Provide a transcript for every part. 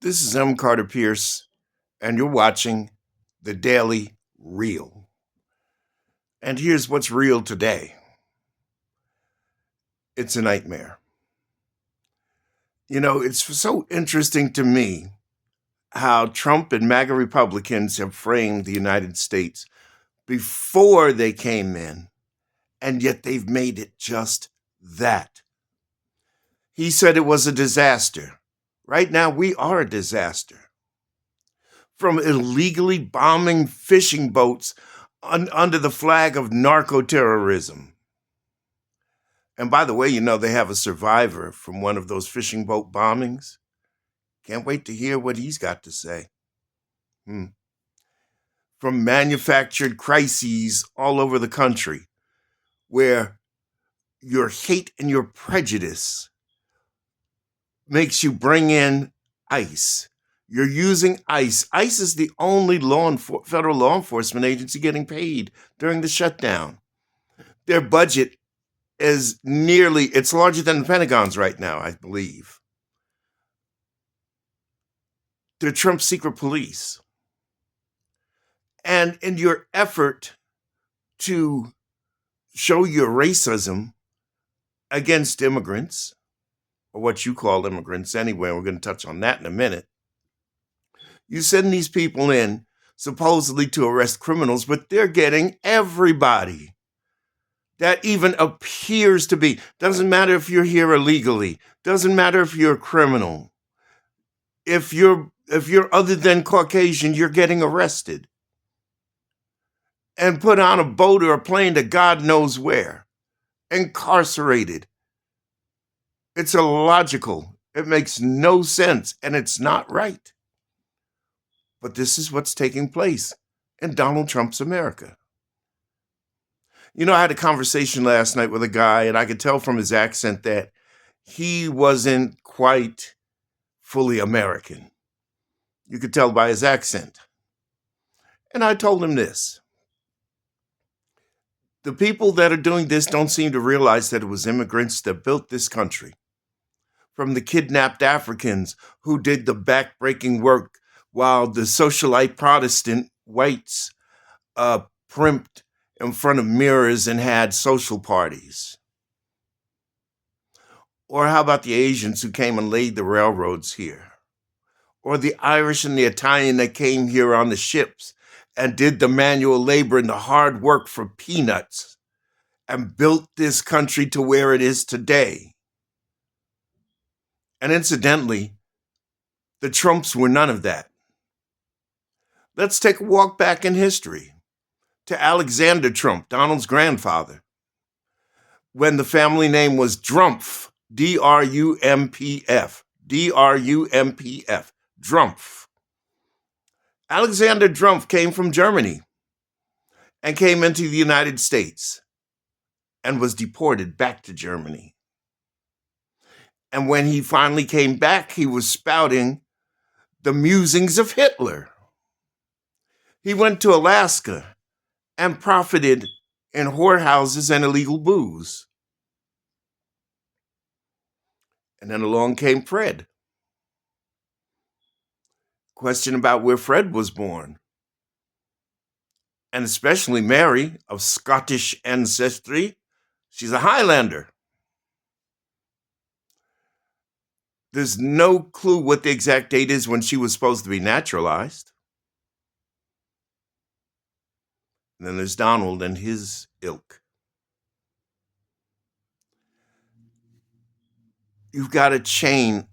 This is M. Carter Pierce, and you're watching The Daily Real. And here's what's real today. It's a nightmare. You know, it's so interesting to me how Trump and MAGA Republicans have framed the United States before they came in, and yet they've made it just that. He said it was a disaster. Right now, we are a disaster. From illegally bombing fishing boats under the flag of narco-terrorism. And by the way, you know, they have a survivor from one of those fishing boat bombings. Can't wait to hear what he's got to say. From manufactured crises all over the country, where your hate and your prejudice makes you bring in ICE. You're using ICE. ICE is the only federal law enforcement agency getting paid during the shutdown. Their budget is it's larger than the Pentagon's right now, I believe. They're Trump's secret police. And in your effort to show your racism against immigrants, or what you call immigrants anyway, we're going to touch on that in a minute, you send these people in supposedly to arrest criminals, but they're getting everybody that even appears to be. Doesn't matter if you're here illegally. Doesn't matter if you're a criminal. If you're other than Caucasian, you're getting arrested and put on a boat or a plane to God knows where, incarcerated. It's illogical. It makes no sense, and it's not right. But this is what's taking place in Donald Trump's America. You know, I had a conversation last night with a guy, and I could tell from his accent that he wasn't quite fully American. You could tell by his accent. And I told him this. The people that are doing this don't seem to realize that it was immigrants that built this country. From the kidnapped Africans who did the backbreaking work while the socialite Protestant whites primped in front of mirrors and had social parties. Or how about the Asians who came and laid the railroads here? Or the Irish and the Italian that came here on the ships and did the manual labor and the hard work for peanuts and built this country to where it is today. And incidentally, the Trumps were none of that. Let's take a walk back in history to Alexander Trump, Donald's grandfather, when the family name was Drumpf, D-R-U-M-P-F, D-R-U-M-P-F, Drumpf. Alexander Drumpf came from Germany and came into the United States and was deported back to Germany. And when he finally came back, he was spouting the musings of Hitler. He went to Alaska and profited in whorehouses and illegal booze. And then along came Fred. Question about where Fred was born. And especially Mary, of Scottish ancestry. She's a Highlander. There's no clue what the exact date is when she was supposed to be naturalized. And then there's Donald and his ilk. You've got a chain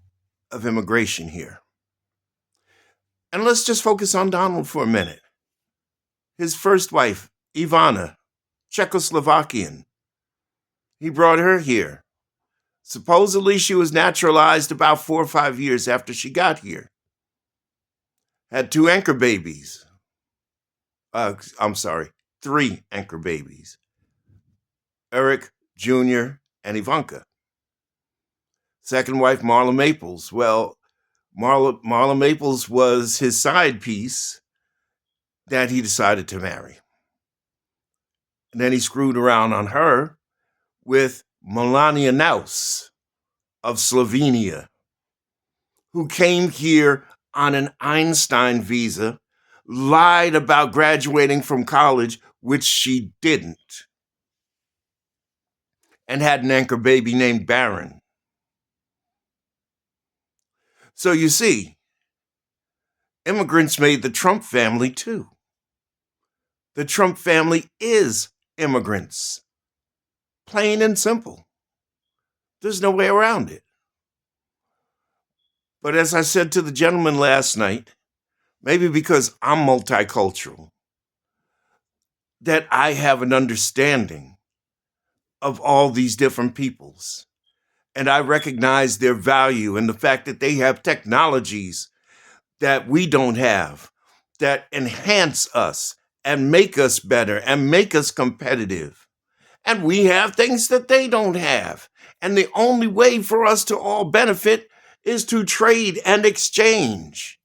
of immigration here. And let's just focus on Donald for a minute. His first wife, Ivana, Czechoslovakian. He brought her here. Supposedly she was naturalized about 4 or 5 years after she got here. Had 2 anchor babies. 3 anchor babies. Eric Jr. and Ivanka. Second wife, Marla Maples. Well, Marla Maples was his side piece that he decided to marry. And then he screwed around on her with Melania Naus of Slovenia, who came here on an Einstein visa, lied about graduating from college, which she didn't, and had an anchor baby named Barron. So you see, immigrants made the Trump family too. The Trump family is immigrants, plain and simple. There's no way around it. But as I said to the gentleman last night, maybe because I'm multicultural, that I have an understanding of all these different peoples. And I recognize their value and the fact that they have technologies that we don't have, that enhance us and make us better and make us competitive. And we have things that they don't have. And the only way for us to all benefit is to trade and exchange.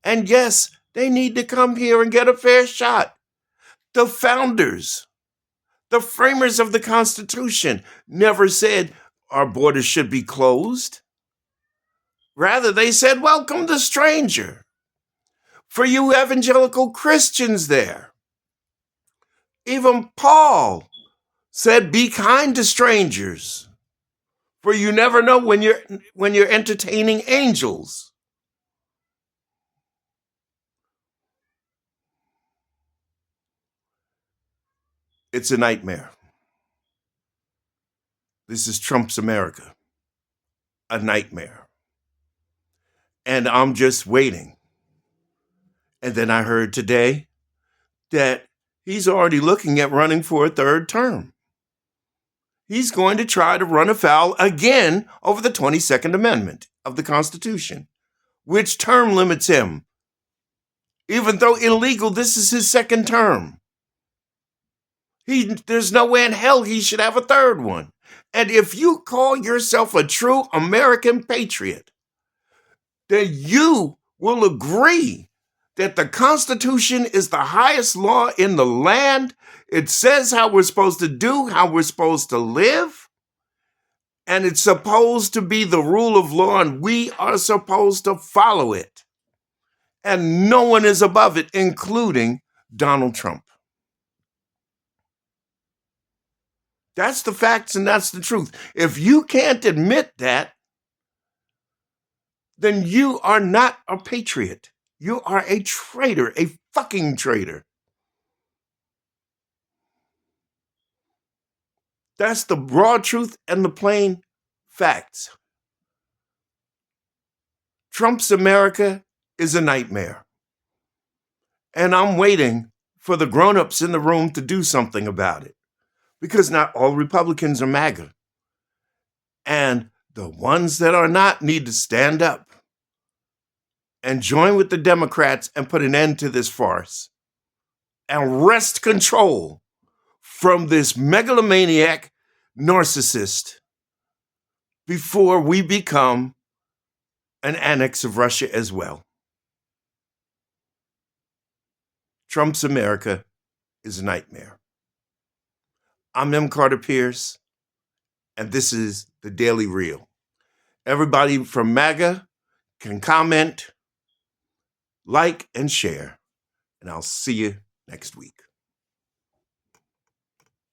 And yes, they need to come here and get a fair shot. The founders, the framers of the Constitution, never said our borders should be closed. Rather, they said, welcome the stranger. For you evangelical Christians there, even Paul said, be kind to strangers, for you never know when you're entertaining angels. It's a nightmare. This is Trump's America, a nightmare. And I'm just waiting. And then I heard today that he's already looking at running for a third term. He's going to try to run afoul again over the 22nd Amendment of the Constitution, which term limits him. Even though illegal, this is his second term. There's no way in hell he should have a third one. And if you call yourself a true American patriot, then you will agree that the Constitution is the highest law in the land. It says how we're supposed to do, how we're supposed to live. And it's supposed to be the rule of law, and we are supposed to follow it. And no one is above it, including Donald Trump. That's the facts and that's the truth. If you can't admit that, then you are not a patriot. You are a traitor, a fucking traitor. That's the raw truth and the plain facts. Trump's America is a nightmare. And I'm waiting for the grown-ups in the room to do something about it. Because not all Republicans are MAGA. And the ones that are not need to stand up and join with the Democrats and put an end to this farce and wrest control from this megalomaniac narcissist before we become an annex of Russia as well. Trump's America is a nightmare. I'm M. Carter Pierce, and this is the Daily Reel. Everybody from MAGA can comment, like, and share, and I'll see you next week.